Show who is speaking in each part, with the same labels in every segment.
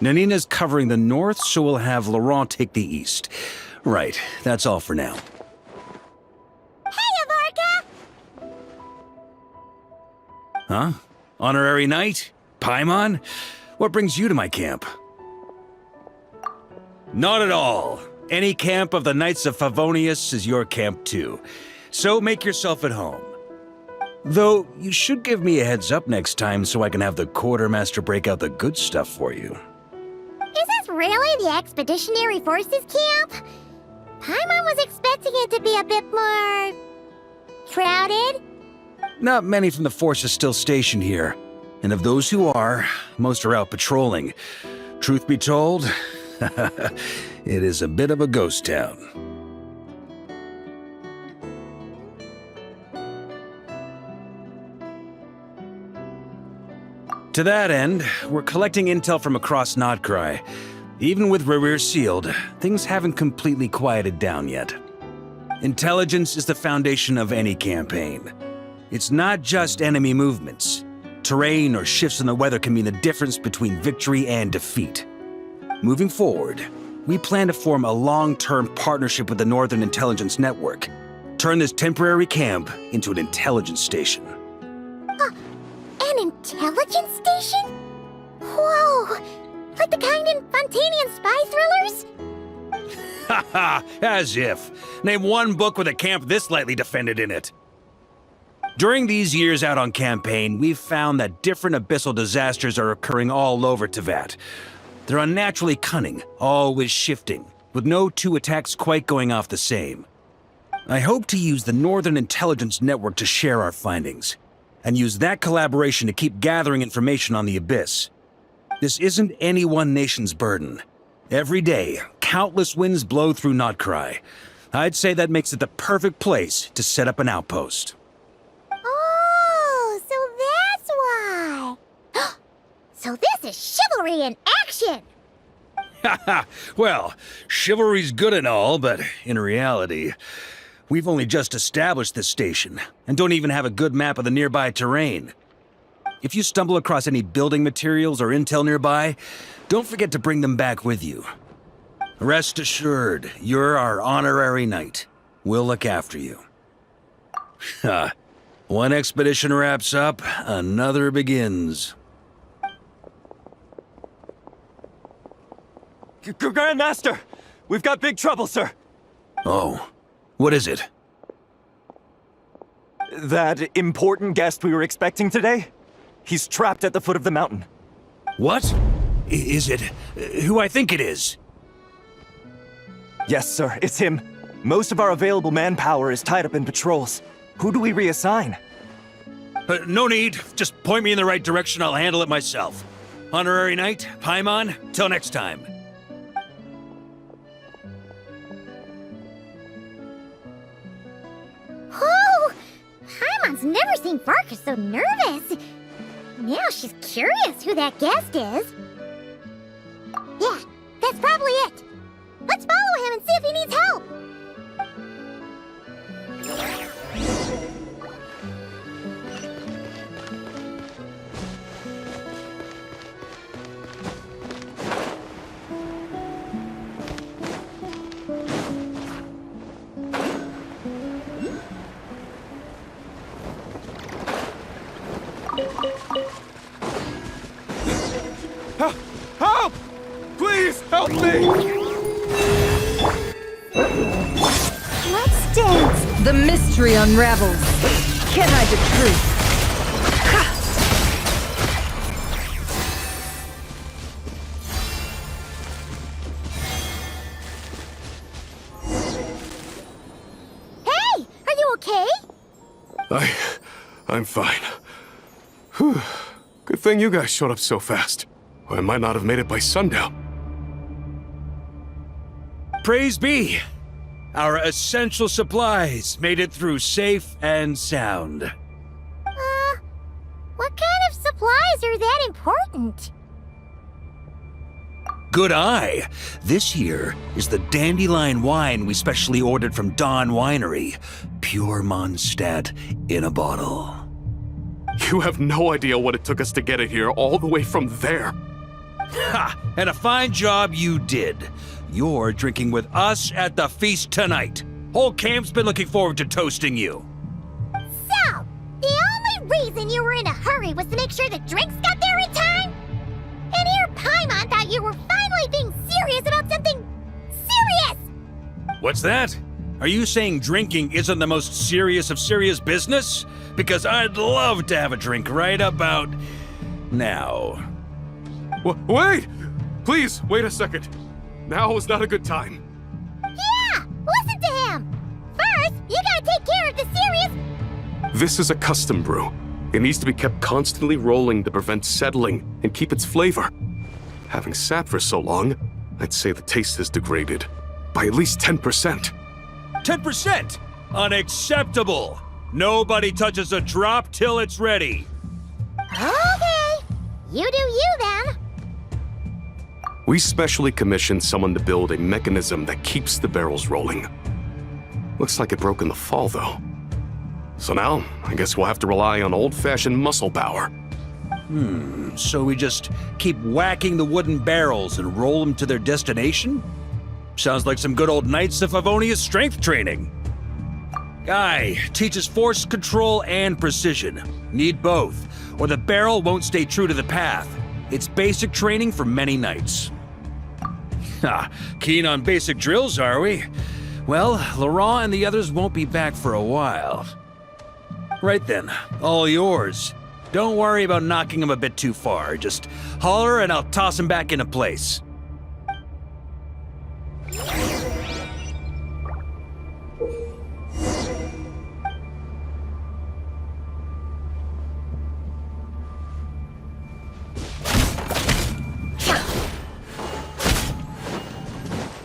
Speaker 1: Nanina's covering the north, so we'll have Laurent take the east. Right, that's all for now.
Speaker 2: Hey, Varka!
Speaker 1: Huh? Honorary Knight? Paimon? What brings you to my camp? Not at all. Any camp of the Knights of Favonius is your camp too. So make yourself at home. Though, you should give me a heads up next time so I can have the Quartermaster break out the good stuff for you.
Speaker 2: Is this really the Expeditionary Forces camp? Paimon was expecting it to be a bit more... crowded?
Speaker 1: Not many from the force are still stationed here. And of those who are, most are out patrolling. Truth be told, it is a bit of a ghost town. To that end, we're collecting intel from across Notcry. Even with Rerir sealed, things haven't completely quieted down yet. Intelligence is the foundation of any campaign. It's not just enemy movements. Terrain or shifts in the weather can mean the difference between victory and defeat. Moving forward, we plan to form a long-term partnership with the Northern Intelligence Network. Turn this temporary camp into an intelligence station.
Speaker 2: An intelligence station? Whoa! Like the kind in Fontanian spy thrillers?
Speaker 1: Haha, as if. Name one book with a camp this lightly defended in it. During these years out on campaign, we've found that different abyssal disasters are occurring all over Teyvat. They're unnaturally cunning, always shifting, with no two attacks quite going off the same. I hope to use the Northern Intelligence Network to share our findings, and use that collaboration to keep gathering information on the Abyss. This isn't any one nation's burden. Every day, countless winds blow through Notcry. I'd say that makes it the perfect place to set up an outpost.
Speaker 2: Oh, so that's why. So this is chivalry in action!
Speaker 1: Haha, well, chivalry's good and all, but in reality, we've only just established this station, and don't even have a good map of the nearby terrain. If you stumble across any building materials or intel nearby, don't forget to bring them back with you. Rest assured, you're our honorary knight. We'll look after you. One expedition wraps up, another begins.
Speaker 3: Grandmaster! We've got big trouble, sir!
Speaker 1: Oh, what is it?
Speaker 3: That important guest we were expecting today? He's trapped at the foot of the mountain.
Speaker 1: What? Is it who I think it is?
Speaker 3: Yes, sir, it's him. Most of our available manpower is tied up in patrols. Who do we reassign?
Speaker 1: No need. Just point me in the right direction. I'll handle it myself. Honorary Knight, Paimon, till next time.
Speaker 2: Oh! Paimon's never seen Varka so nervous. Now she's curious who that guest is. Yeah, that's probably it. Let's follow him and see if he needs help.
Speaker 4: Help! Please, help me!
Speaker 2: Let's dance.
Speaker 5: The mystery unravels. Can't hide the truth.
Speaker 2: Hey, are you okay?
Speaker 4: I'm fine. Whew. Good thing you guys showed up so fast. I might not have made it by sundown.
Speaker 1: Praise be! Our essential supplies made it through safe and sound.
Speaker 2: What kind of supplies are that important?
Speaker 1: Good eye! This here is the dandelion wine we specially ordered from Dawn Winery. Pure Mondstadt in a bottle.
Speaker 4: You have no idea what it took us to get it here all the way from there.
Speaker 1: Ha! And a fine job you did. You're drinking with us at the feast tonight. Whole camp's been looking forward to toasting you.
Speaker 2: So, the only reason you were in a hurry was to make sure the drinks got there in time? And here Paimon thought you were finally being serious about something serious!
Speaker 1: What's that? Are you saying drinking isn't the most serious of serious business? Because I'd love to have a drink right about now.
Speaker 4: Wait! Please, wait a second. Now is not a good time.
Speaker 2: Yeah! Listen to him! First, you gotta take care of the serious...
Speaker 4: This is a custom brew. It needs to be kept constantly rolling to prevent settling and keep its flavor. Having sat for so long, I'd say the taste has degraded by at least 10%.
Speaker 1: 10%? Unacceptable! Nobody touches a drop till it's ready.
Speaker 2: Okay! You do you then!
Speaker 4: We specially commissioned someone to build a mechanism that keeps the barrels rolling. Looks like it broke in the fall, though. So now, I guess we'll have to rely on old-fashioned muscle power.
Speaker 1: So we just keep whacking the wooden barrels and roll them to their destination? Sounds like some good old Knights of Favonia's strength training. Guy teaches force control and precision. Need both, or the barrel won't stay true to the path. It's basic training for many knights. Ha, keen on basic drills, are we? Well, Laurent and the others won't be back for a while. Right then, all yours. Don't worry about knocking him a bit too far. Just holler and I'll toss him back into place.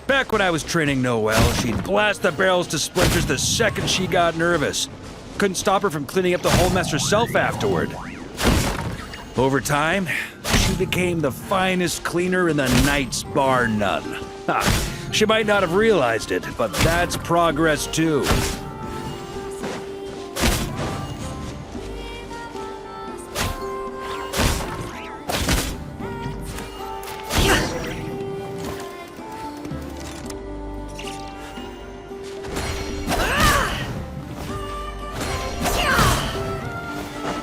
Speaker 1: Back when I was training Noelle, she'd blast the barrels to splinters the second she got nervous. Couldn't stop her from cleaning up the whole mess herself afterward. Over time, she became the finest cleaner in the Knights, bar none. Ha, she might not have realized it, but that's progress too.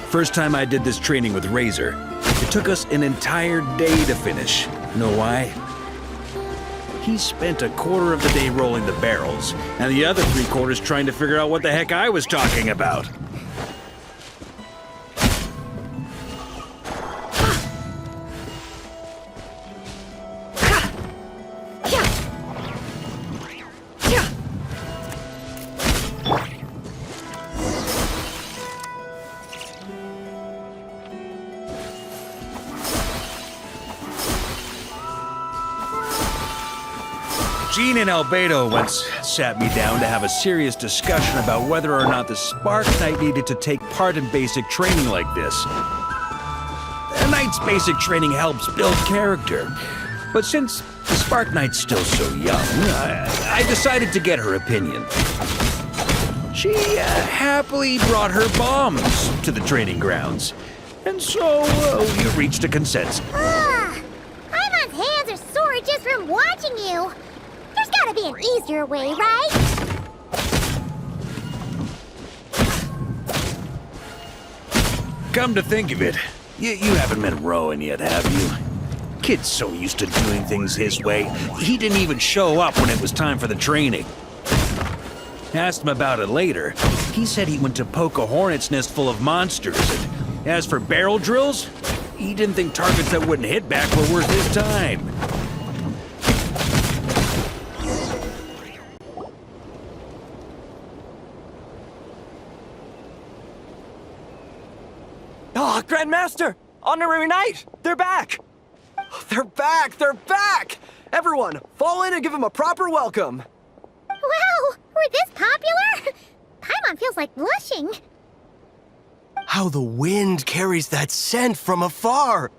Speaker 1: First time I did this training with Razor, it took us an entire day to finish. Know why? He spent a quarter of the day rolling the barrels, and the other 3/4 trying to figure out what the heck I was talking about. Jean and Albedo once sat me down to have a serious discussion about whether or not the Spark Knight needed to take part in basic training like this. A Knight's basic training helps build character, but since the Spark Knight's still so young, I decided to get her opinion. She happily brought her bombs to the training grounds, and so we reached a consensus.
Speaker 2: Paimon's hands are sore just from watching you. There's gotta be an easier way, right?
Speaker 1: Come to think of it, you haven't met Rowan yet, have you? Kid's so used to doing things his way, he didn't even show up when it was time for the training. Asked him about it later. He said he went to poke a hornet's nest full of monsters, and as for barrel drills, he didn't think targets that wouldn't hit back were worth his time.
Speaker 3: Oh, Grandmaster! Honorary Knight! They're back!
Speaker 6: They're back! They're back! Everyone, fall in and give them a proper welcome.
Speaker 2: Wow, we're this popular? Paimon feels like blushing.
Speaker 6: How the wind carries that scent from afar.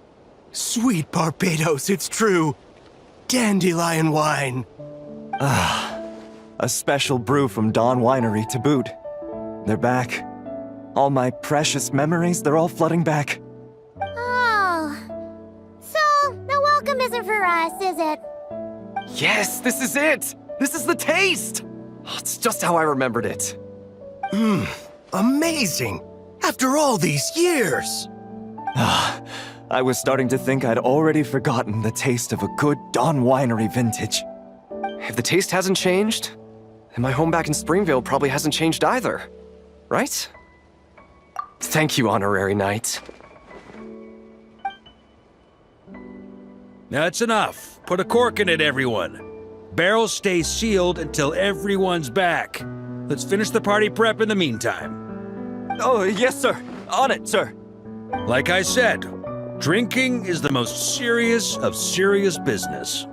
Speaker 6: Sweet Barbados, it's true. Dandelion wine.
Speaker 3: A special brew from Dawn Winery to boot. They're back. All my precious memories, they're all flooding back.
Speaker 2: Oh. So, the welcome isn't for us, is it?
Speaker 7: Yes, this is it! This is the taste! Oh, it's just how I remembered it.
Speaker 6: Amazing! After all these years!
Speaker 3: I was starting to think I'd already forgotten the taste of a good Dawn Winery vintage.
Speaker 7: If the taste hasn't changed, then my home back in Springville probably hasn't changed either. Right? Thank you, Honorary Knight.
Speaker 1: That's enough. Put a cork in it, everyone. Barrels stay sealed until everyone's back. Let's finish the party prep in the meantime.
Speaker 3: Oh, yes, sir. On it, sir.
Speaker 1: Like I said, drinking is the most serious of serious business.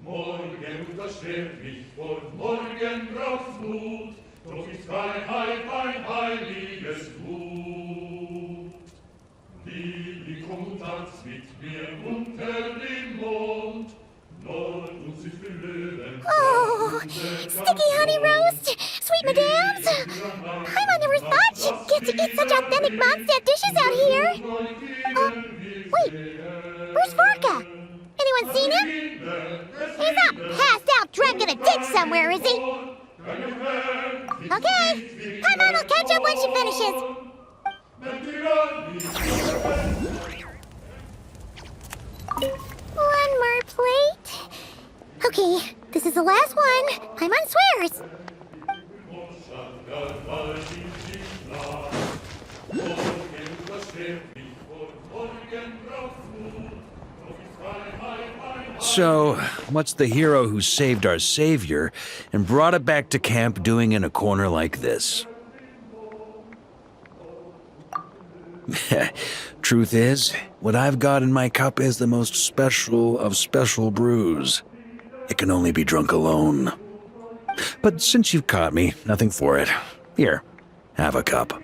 Speaker 8: Morgen unterschwert mich vor morgen braucht's Mut, doch ist Freiheit ein heiliges Gut. Liebling, komm und tanz mit mir unter dem Mond, Nord und Süd für Löwen.
Speaker 2: Oh, sticky honey roast! Sweet madams! Paimon never thought she'd get to eat such authentic Mondstadt dishes out here! Wait, where's Varka? Anyone seen him? He's not passed out drunk in a ditch somewhere, is he? Okay, Paimon will catch up when she finishes. One more plate. Okay, this is the last one. Paimon swears.
Speaker 1: So, what's the hero who saved our savior and brought it back to camp doing in a corner like this? Truth is, what I've got in my cup is the most special of special brews. It can only be drunk alone. But since you've caught me, nothing for it. Here, have a cup.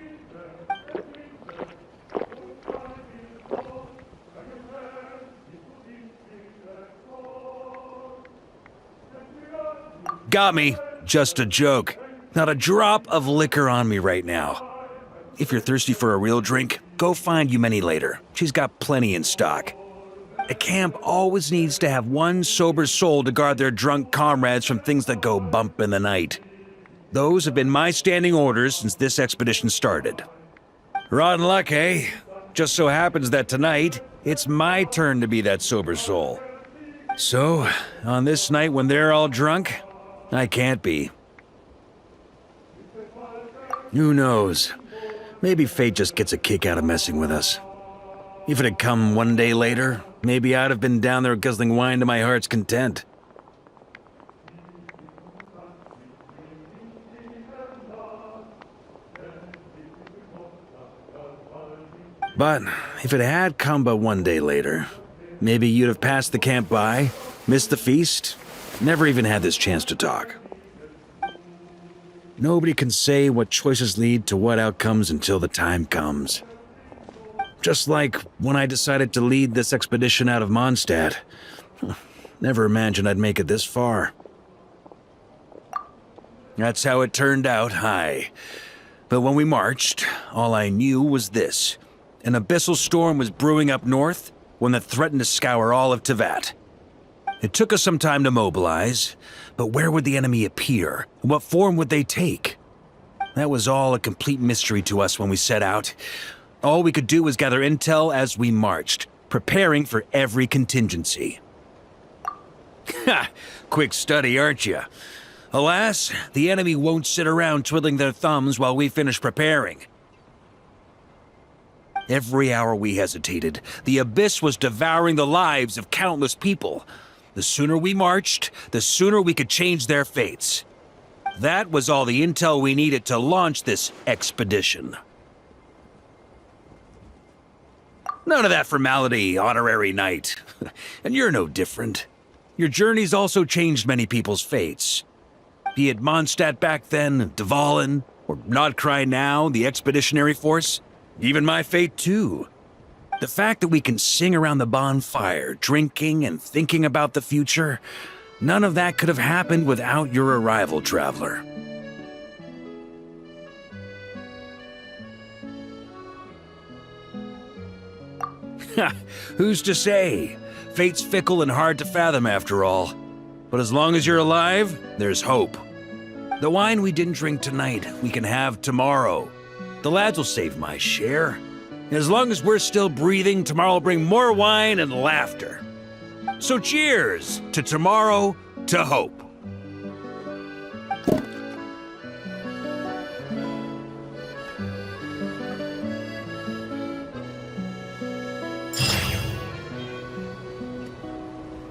Speaker 1: Got me. Just a joke. Not a drop of liquor on me right now. If you're thirsty for a real drink, go find Yumeni later. She's got plenty in stock. A camp always needs to have one sober soul to guard their drunk comrades from things that go bump in the night. Those have been my standing orders since this expedition started. Rotten luck, eh? Just so happens that tonight, it's my turn to be that sober soul. So, on this night when they're all drunk, I can't be. Who knows? Maybe fate just gets a kick out of messing with us. If it had come one day later, maybe I'd have been down there guzzling wine to my heart's content. But if it had come but one day later, maybe you'd have passed the camp by, missed the feast, never even had this chance to talk. Nobody can say what choices lead to what outcomes until the time comes. Just like when I decided to lead this expedition out of Mondstadt. Never imagined I'd make it this far. That's how it turned out, aye. But when we marched, all I knew was this. An abyssal storm was brewing up north, one that threatened to scour all of Tevat. It took us some time to mobilize, but where would the enemy appear? What form would they take? That was all a complete mystery to us when we set out. All we could do was gather intel as we marched, preparing for every contingency. Ha! Quick study, aren't you? Alas, the enemy won't sit around twiddling their thumbs while we finish preparing. Every hour we hesitated, the abyss was devouring the lives of countless people. The sooner we marched, the sooner we could change their fates. That was all the intel we needed to launch this expedition. None of that formality, Honorary Knight. And you're no different. Your journey's also changed many people's fates. Be it Mondstadt back then, Dvalin, or Nodcry now, the Expeditionary Force. Even my fate, too. The fact that we can sing around the bonfire, drinking and thinking about the future, None of that could have happened without your arrival, traveler. Who's to say? Fate's fickle and hard to fathom after all. But as long as you're alive, there's hope. The wine we didn't drink tonight, we can have tomorrow. The lads will save my share. As long as we're still breathing, tomorrow will bring more wine and laughter. So cheers to tomorrow, to hope.